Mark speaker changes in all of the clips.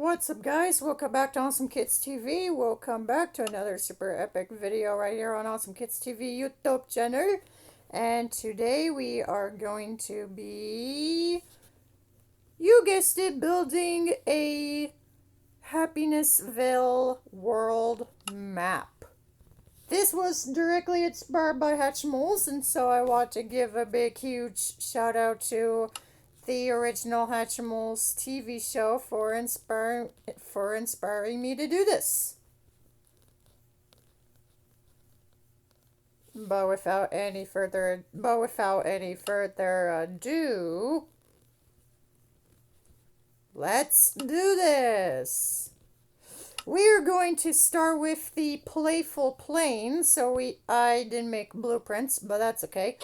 Speaker 1: What's up, guys? Welcome back to Awesome Kids TV. Welcome back to another super epic video right here on Awesome Kids TV YouTube channel. And today we are going to be, you guessed it, building a Happinessville world map. This was directly inspired by Hatchimals, and so I want to give a big, huge shout out to the original Hatchimals TV show for inspiring me to do this. But without any further ado, let's do this. We are going to start with the playful plane. So I didn't make blueprints, but that's okay.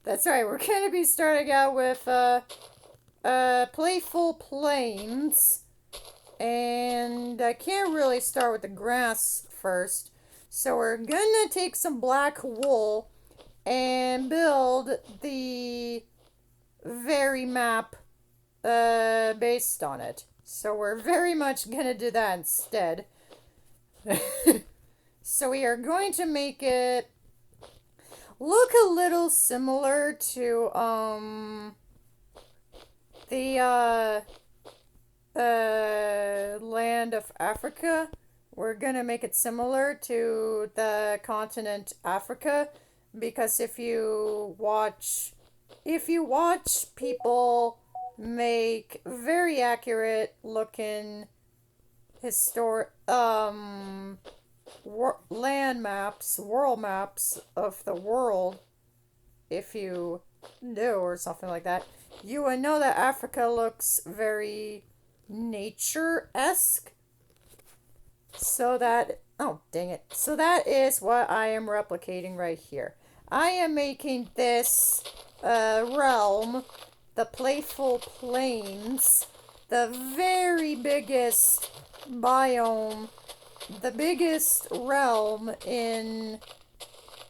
Speaker 1: That's right, we're going to be starting out with playful plains, and I can't really start with the grass first, so we're going to take some black wool and build the very map based on it. So we're very much going to do that instead. So we are going to make it look a little similar to the land of Africa. We're gonna make it similar to the continent Africa, because if you watch people make very accurate looking world maps of the world, if you do, or something like that, you would know that Africa looks very nature-esque. So that is what I am replicating right here. I am making this realm, the Playful Plains, the very biggest biome, the biggest realm in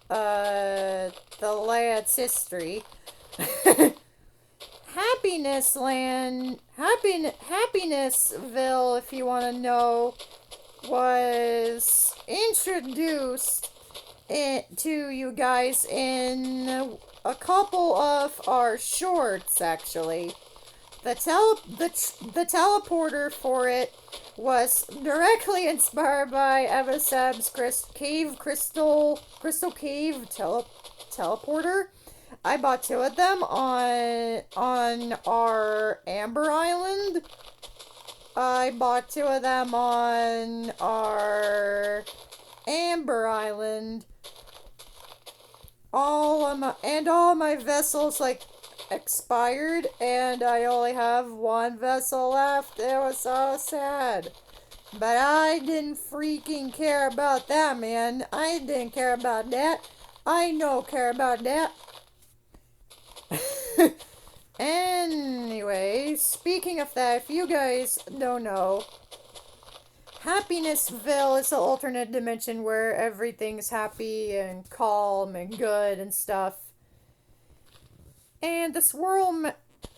Speaker 1: the land's history. Happinessville, if you want to know, was introduced to you guys in a couple of our shorts, actually. The teleporter for it was directly inspired by Evaseb's Crystal Cave teleporter. I bought two of them on our Amber Island. I bought two of them on our Amber Island. All my vessels expired, and I only have one vessel left. It was so sad. But I didn't freaking care about that, man. I didn't care about that. I no care about that. Anyway, speaking of that, if you guys don't know, Happinessville is an alternate dimension where everything's happy and calm and good and stuff. And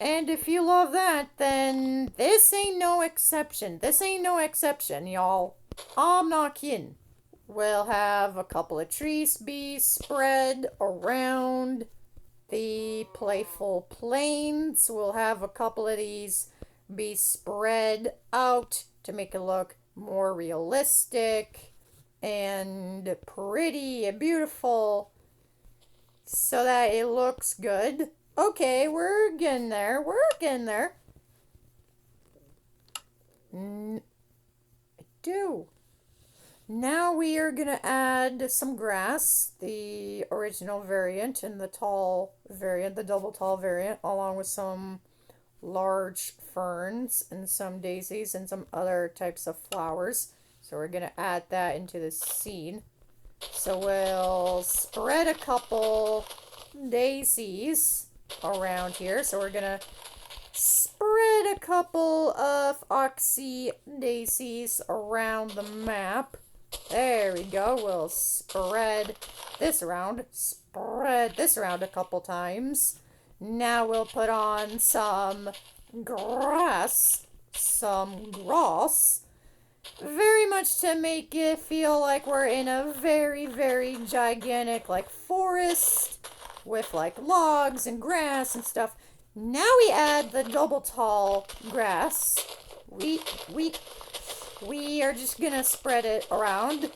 Speaker 1: and if you love that, then this ain't no exception. This ain't no exception, y'all. I'm not kidding. We'll have a couple of trees be spread around the Playful Plains. We'll have a couple of these be spread out to make it look more realistic and pretty and beautiful, so that it looks good. Okay, we're getting there. I do. Now we are gonna add some grass, the original variant and the tall variant, the double tall variant, along with some large ferns and some daisies and some other types of flowers. So we're gonna add that into the scene. So we'll spread a couple daisies around here. So we're gonna spread a couple of oxy daisies around the map. There we go. We'll spread this around a couple times. Now we'll put on some grass some grass, very much to make it feel like we're in a very, very gigantic, like, forest with, like, logs and grass and stuff. Now we add the double tall grass. We, we, we are just gonna spread it around.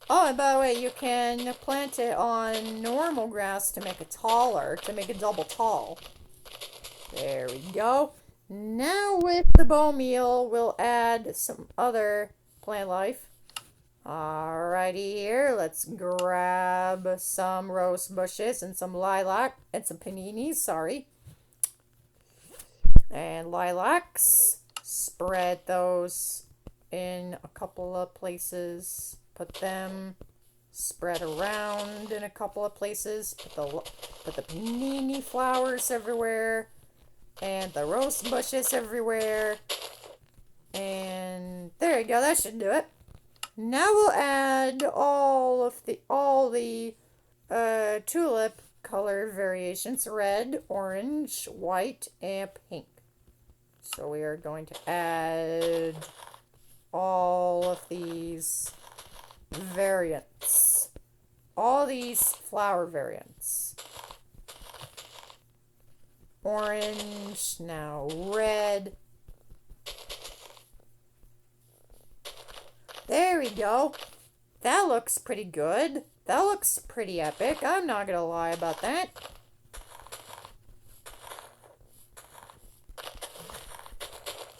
Speaker 1: Oh, and by the way, you can plant it on normal grass to make it taller, to make it double tall. There we go. Now with the bone meal, we'll add some other plant life. Alrighty here, let's grab some rose bushes and some lilac and some paninis, sorry. And lilacs. Spread those in a couple of places. Put them spread around in a couple of places. Put the panini flowers everywhere. And the rose bushes everywhere. And there you go, that should do it. Now we'll add all the tulip color variations: red, orange, white, and pink. So we are going to add all of these variants, all these flower variants. Orange, now red. There we go. That looks pretty good. That looks pretty epic. I'm not gonna lie about that.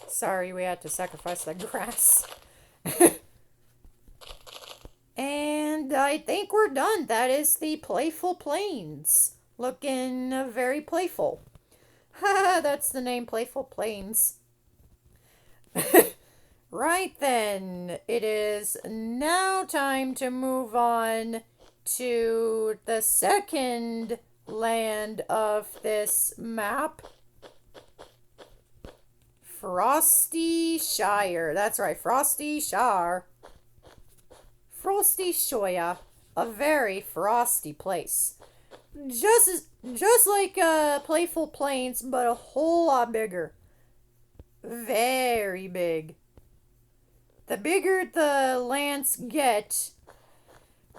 Speaker 1: Sorry, we had to sacrifice the grass. And I think we're done. That is the Playful Plains. Looking very playful. Haha, that's the name, Playful Plains. Right then, it is now time to move on to the second land of this map. Frosty Shire. That's right, Frosty Shire. Frosty Shire, a very frosty place. Just like Playful Plains, but a whole lot bigger. Very big. The bigger the lands get,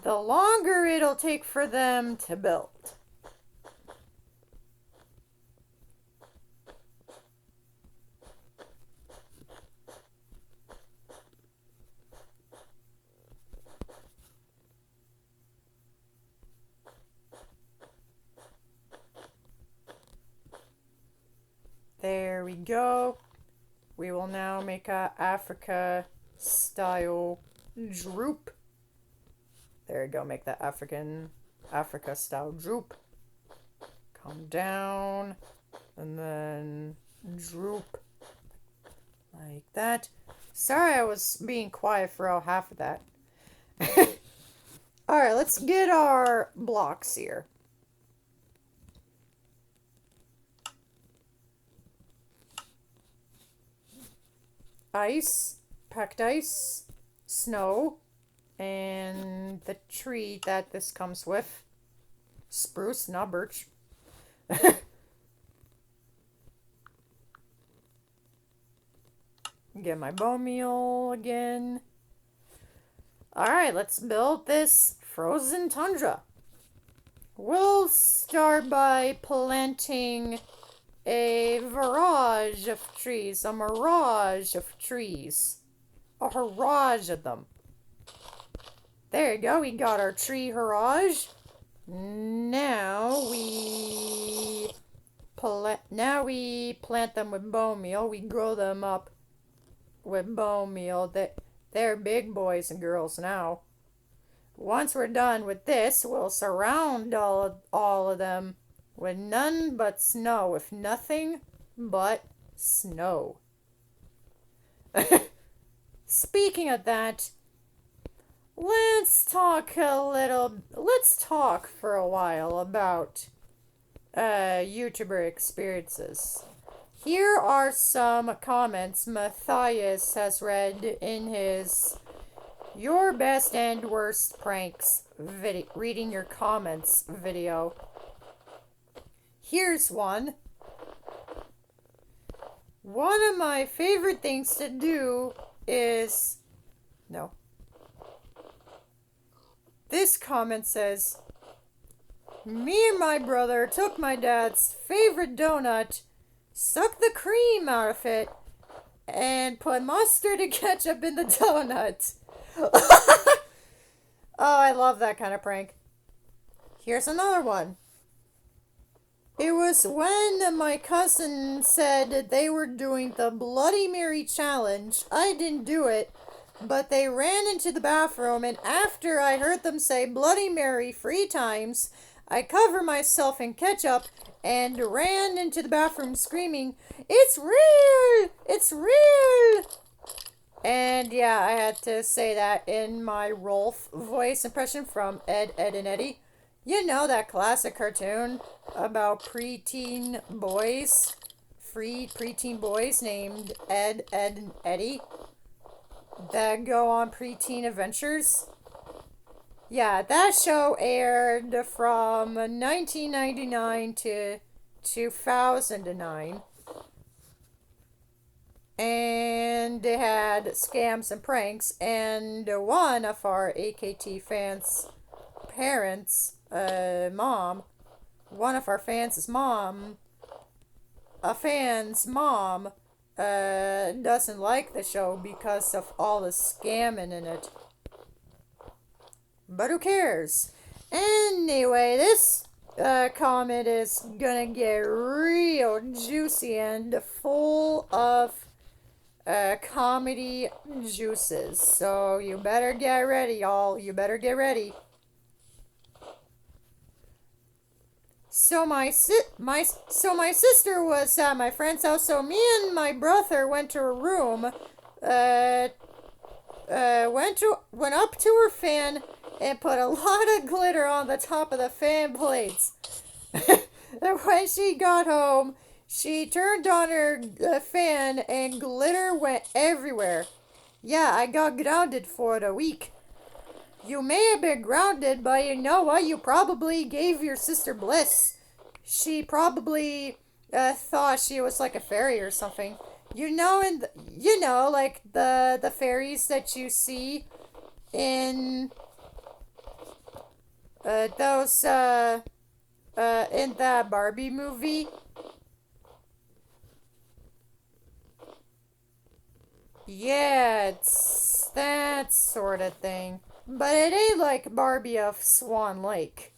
Speaker 1: the longer it'll take for them to build. There we go. We will now make a Africa style droop. There you go, make that Africa style droop. Come down and then droop like that. Sorry, I was being quiet for all half of that. Alright, let's get our blocks here. Ice, packed ice, snow, and the tree that this comes with. Spruce, not birch. Get my bone meal again. Alright, let's build this frozen tundra. We'll start by planting a barrage of trees, a mirage of trees, a barrage of them. There you go, we got our tree barrage. Now we plant them with bone meal. We grow them up with bone meal. They're big boys and girls now. Once we're done with this, we'll surround all of them with none but snow, with nothing but snow. Speaking of that, let's talk for a while about YouTuber experiences. Here are some comments Matthias has read in his Your Best and Worst Pranks reading your comments video. Here's one. One of my favorite things to do is... No. This comment says, me and my brother took my dad's favorite donut, sucked the cream out of it, and put mustard and ketchup in the donut. Oh, I love that kind of prank. Here's another one. It was when my cousin said they were doing the Bloody Mary challenge. I didn't do it, but they ran into the bathroom, and after I heard them say Bloody Mary 3 times, I covered myself in ketchup and ran into the bathroom screaming, "It's real! It's real!" And yeah, I had to say that in my Rolf voice impression from Ed, Edd and Eddy. You know that classic cartoon about preteen boys? Preteen boys named Ed, Edd, and Eddy that go on preteen adventures? Yeah, that show aired from 1999 to 2009. And it had scams and pranks, and one of our AKT fans' parents, mom, one of our fans' mom, a fan's mom, doesn't like the show because of all the scamming in it. But who cares? Anyway, this comment is gonna get real juicy and full of comedy juices. So you better get ready, y'all. You better get ready. So my sister was at my friend's house. So me and my brother went to her room. Went up to her fan and put a lot of glitter on the top of the fan blades. And when she got home, she turned on her fan and glitter went everywhere. Yeah, I got grounded for a week. You may have been grounded, but you know what? You probably gave your sister bliss. She probably thought she was like a fairy or something. You know, like the fairies that you see in those in that Barbie movie. Yeah, it's that sort of thing. But it ain't like Barbie of Swan Lake.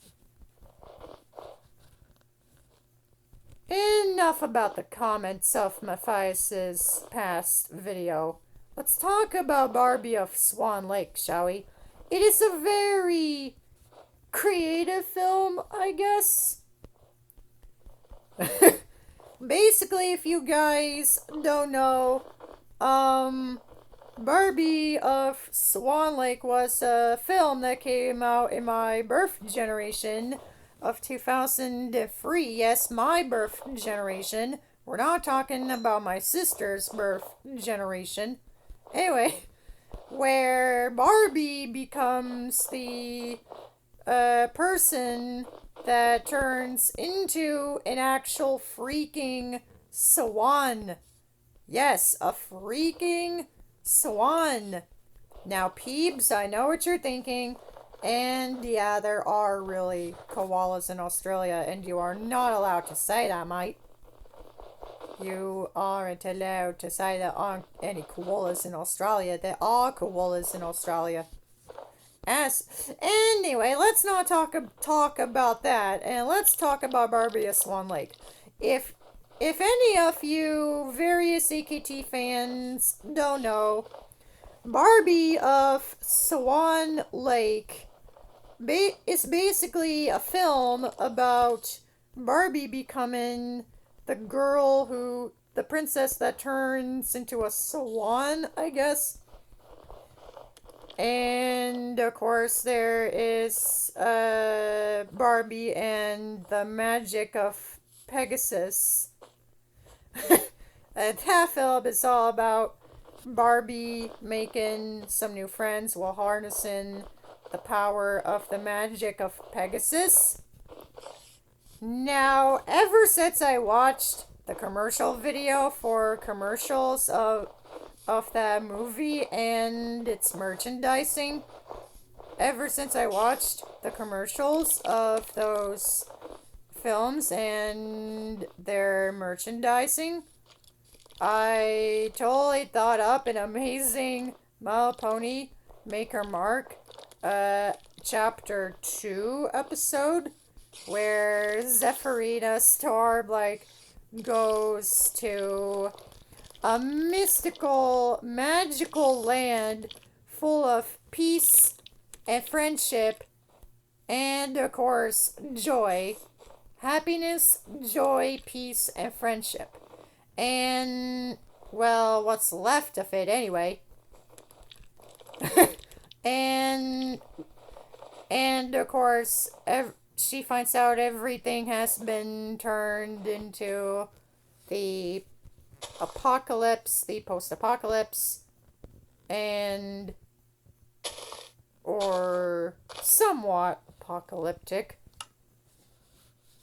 Speaker 1: Enough about the comments of Matthias's past video. Let's talk about Barbie of Swan Lake, shall we? It is a very creative film, I guess. Basically, if you guys don't know, Barbie of Swan Lake was a film that came out in my birth generation of 2003. Yes, my birth generation. We're not talking about my sister's birth generation. Anyway, where Barbie becomes the person that turns into an actual freaking swan. Yes, a freaking swan. Now, peeps, I know what you're thinking. And yeah, there are really koalas in Australia, and you are not allowed to say that, mate. You aren't allowed to say there aren't any koalas in Australia. There are koalas in Australia. Anyway, let's not talk about that, and let's talk about Barbie of Swan Lake. If any of you various AKT fans don't know, Barbie of Swan Lake is basically a film about Barbie becoming the princess that turns into a swan, I guess. And of course there is Barbie and the magic of Pegasus. And that film is all about Barbie making some new friends while harnessing the power of the magic of Pegasus. Now, ever since I watched the commercial video for commercials of that movie and its merchandising. Ever since I watched the commercials of those films and their merchandising, I totally thought up an amazing My Little Pony Maker Mark chapter 2 episode where Zephyrina Starb goes to a mystical, magical land full of peace and friendship and, of course, joy. Happiness, joy, peace, and friendship. And, well, what's left of it anyway. and, of course, she finds out everything has been turned into the apocalypse, the post-apocalypse, and or somewhat apocalyptic,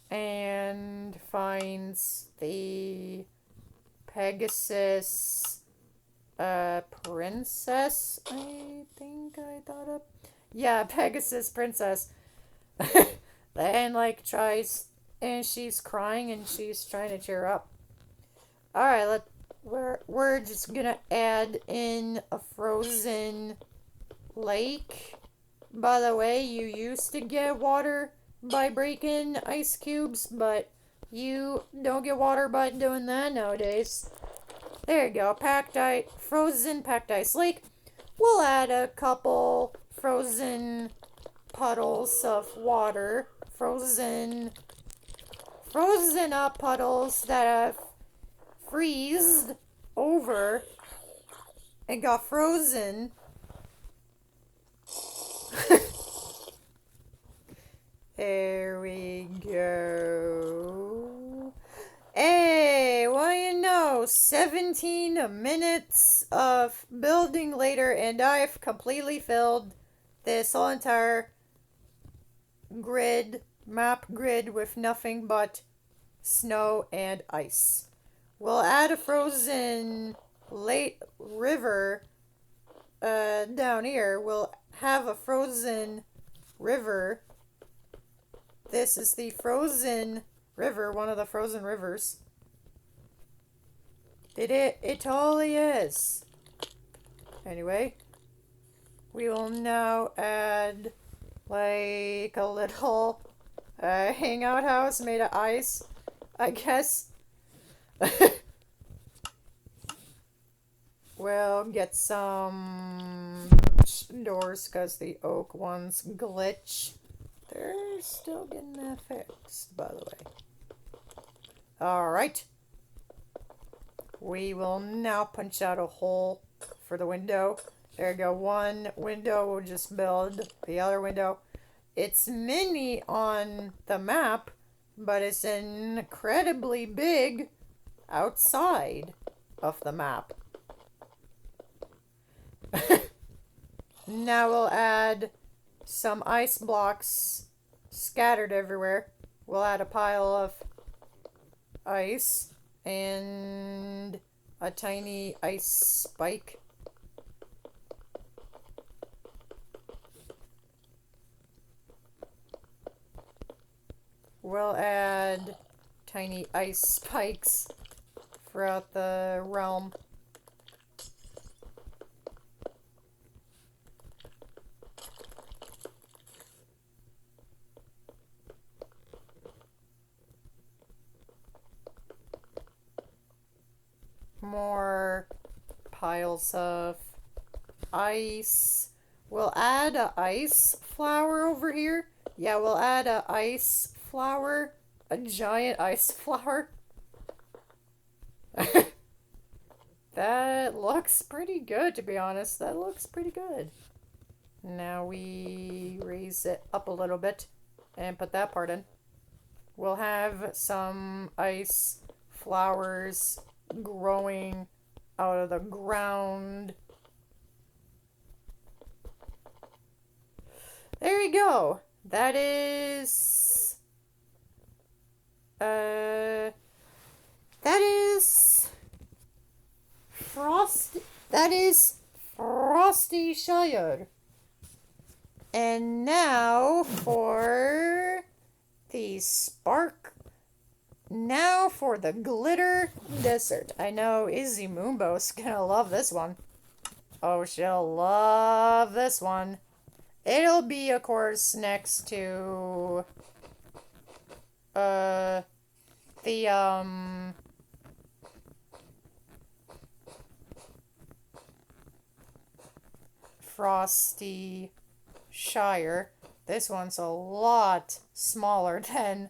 Speaker 1: and finds the Pegasus princess, I think I thought of. Yeah, Pegasus princess. And tries, and she's crying and she's trying to cheer up. Alright, we're just gonna add in a frozen lake. By the way, you used to get water by breaking ice cubes, but you don't get water by doing that nowadays. There you go, frozen packed ice lake. We'll add a couple frozen puddles of water, frozen up puddles that have freezed over and got frozen. There we go. Hey, well, 17 minutes of building later, and I've completely filled this whole entire map grid with nothing but snow and ice. We'll add a frozen river down here. We'll have a frozen river. This is the frozen river, one of the frozen rivers. It totally is. Anyway, we will now add a little hangout house made of ice, I guess. We'll get some doors because the oak ones glitch. They're still getting that fixed, by the way. Alright. We will now punch out a hole for the window. There you go. One window, we'll just build the other window. It's mini on the map, but it's incredibly big outside of the map. Now we'll add some ice blocks scattered everywhere. We'll add a pile of ice and a tiny ice spike. We'll add tiny ice spikes throughout the realm. More piles of ice. We'll add a ice flower over here. Yeah, we'll add a ice flower. A giant ice flower. That looks pretty good, to be honest. That looks pretty good. Now we raise it up a little bit and put that part in. We'll have some ice flowers growing out of the ground. There you go. That is That is frosty. That is frosty shire. And now for the spark. Now for the glitter desert. I know Izzy Moonbo's gonna love this one. Oh, she'll love this one. It'll be, of course, next to the frosty shire. This one's a lot smaller than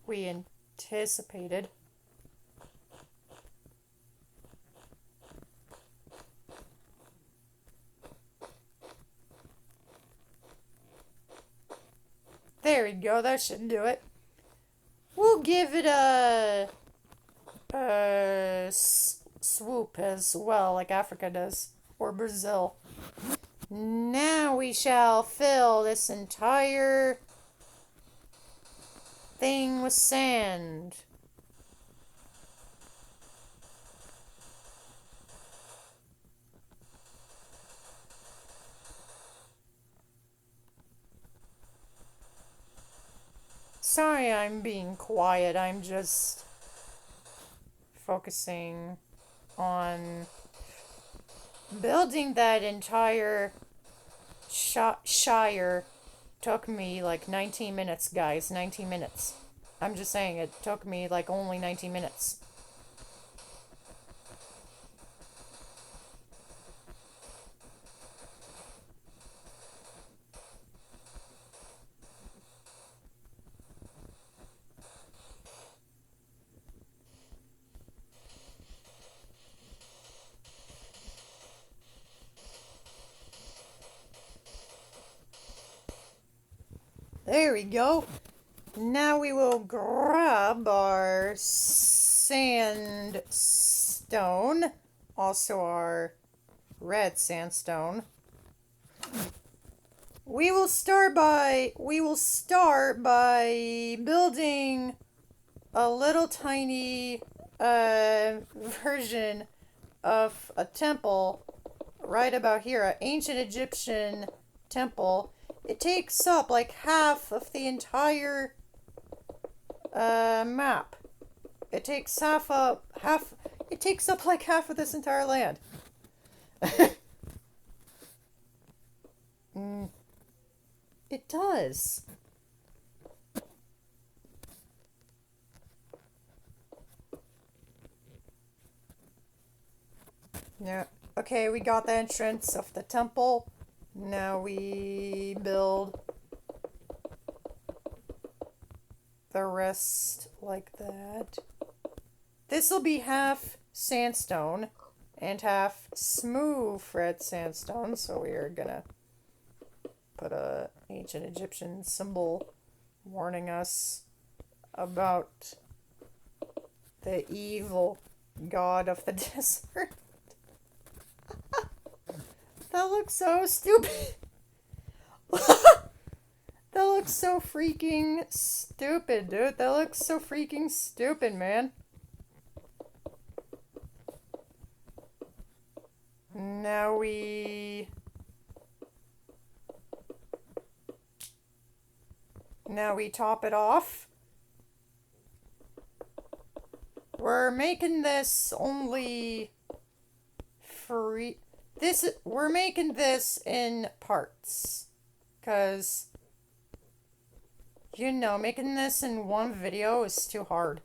Speaker 1: we anticipated. There we go, that should do it. We'll give it a swoop as well, like Africa does, or Brazil. Now we shall fill this entire thing with sand. Sorry I'm being quiet, I'm just focusing on building that entire shire. Took me like 19 minutes, guys. 19 minutes. I'm just saying, it took me like only 19 minutes. There we go. Now we will grab our sandstone, also our red sandstone. We will start by building a little tiny version of a temple right about here, an ancient Egyptian temple. It takes up like half of the entire map. It takes it takes up like half of this entire land. It does. Yeah. Okay, we got the entrance of the temple. Now we build the rest like that. This will be half sandstone and half smooth red sandstone, so we are gonna put a ancient Egyptian symbol warning us about the evil god of the desert. That looks so stupid. That looks so freaking stupid, dude. That looks so freaking stupid, man. Now we top it off. We're making this only free. We're making this in parts, cause you know, making this in one video is too hard.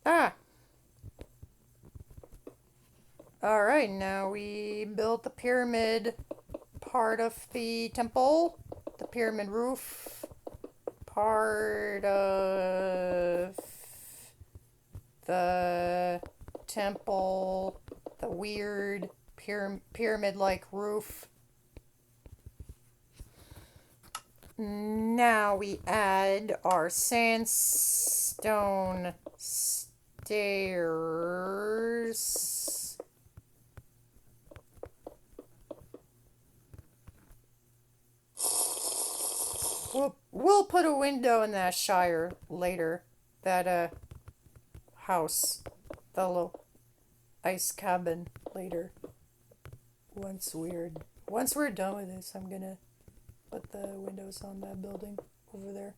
Speaker 1: Ah. Alright, now we built the pyramid part of the temple, the pyramid roof, part of the temple, the weird pyramid-like roof. Now we add our sandstone stairs. We'll put a window in that shire later. That house. The little ice cabin later. Once we're done with this, I'm gonna put the windows on that building over there.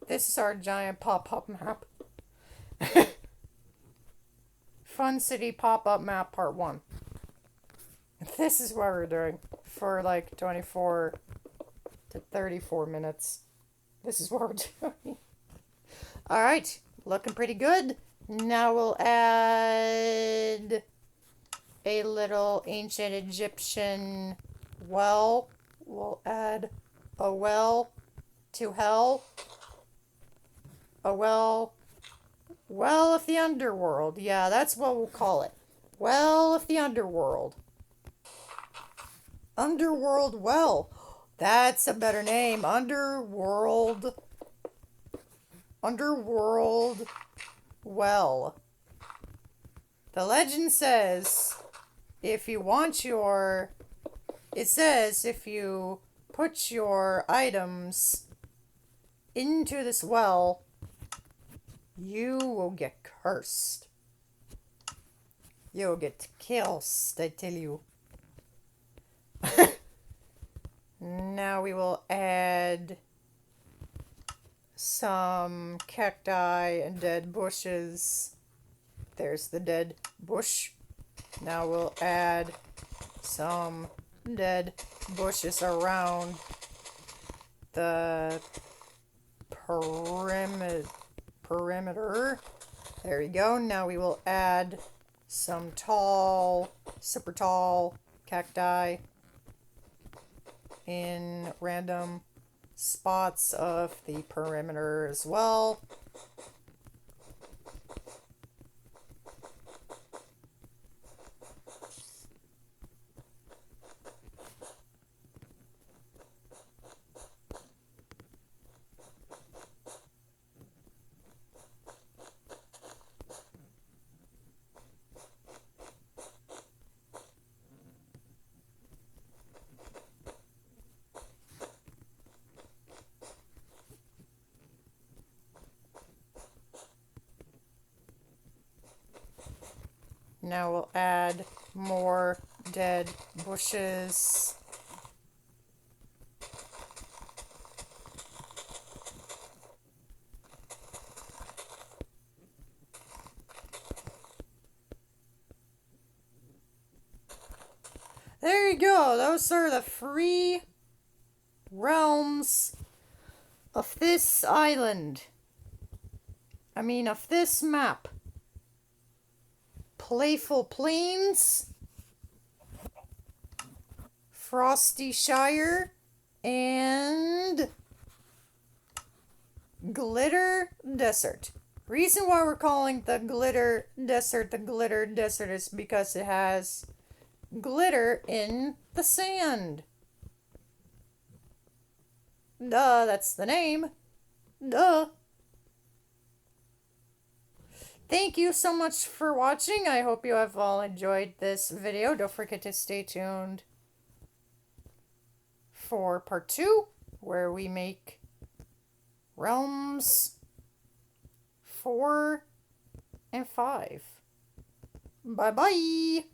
Speaker 1: This is our giant pop-up map. Fun City pop-up map part 1. This is what we're doing for like 24 to 34 minutes. This is what we're doing. Alright, looking pretty good. Now we'll add a little ancient Egyptian well. We'll add a well to hell. A well of the underworld. Yeah, that's what we'll call it. Well of the underworld. Underworld well. That's a better name. Underworld well. The legend says if you put your items into this well, you will get cursed. You'll get killed, I tell you. Now we will add some cacti and dead bushes. There's the dead bush. Now we'll add some dead bushes around the perimeter. There we go. Now we will add some super tall cacti in random spots of the perimeter as well. Now we'll add more dead bushes. There you go. Those are the 3 realms of this island. Of this map. Playful Plains, Frosty Shire, and Glitter Desert. Reason why we're calling the Glitter Desert is because it has glitter in the sand. Duh, that's the name. Duh. Thank you so much for watching. I hope you have all enjoyed this video. Don't forget to stay tuned for part 2, where we make realms 4 and 5. Bye-bye.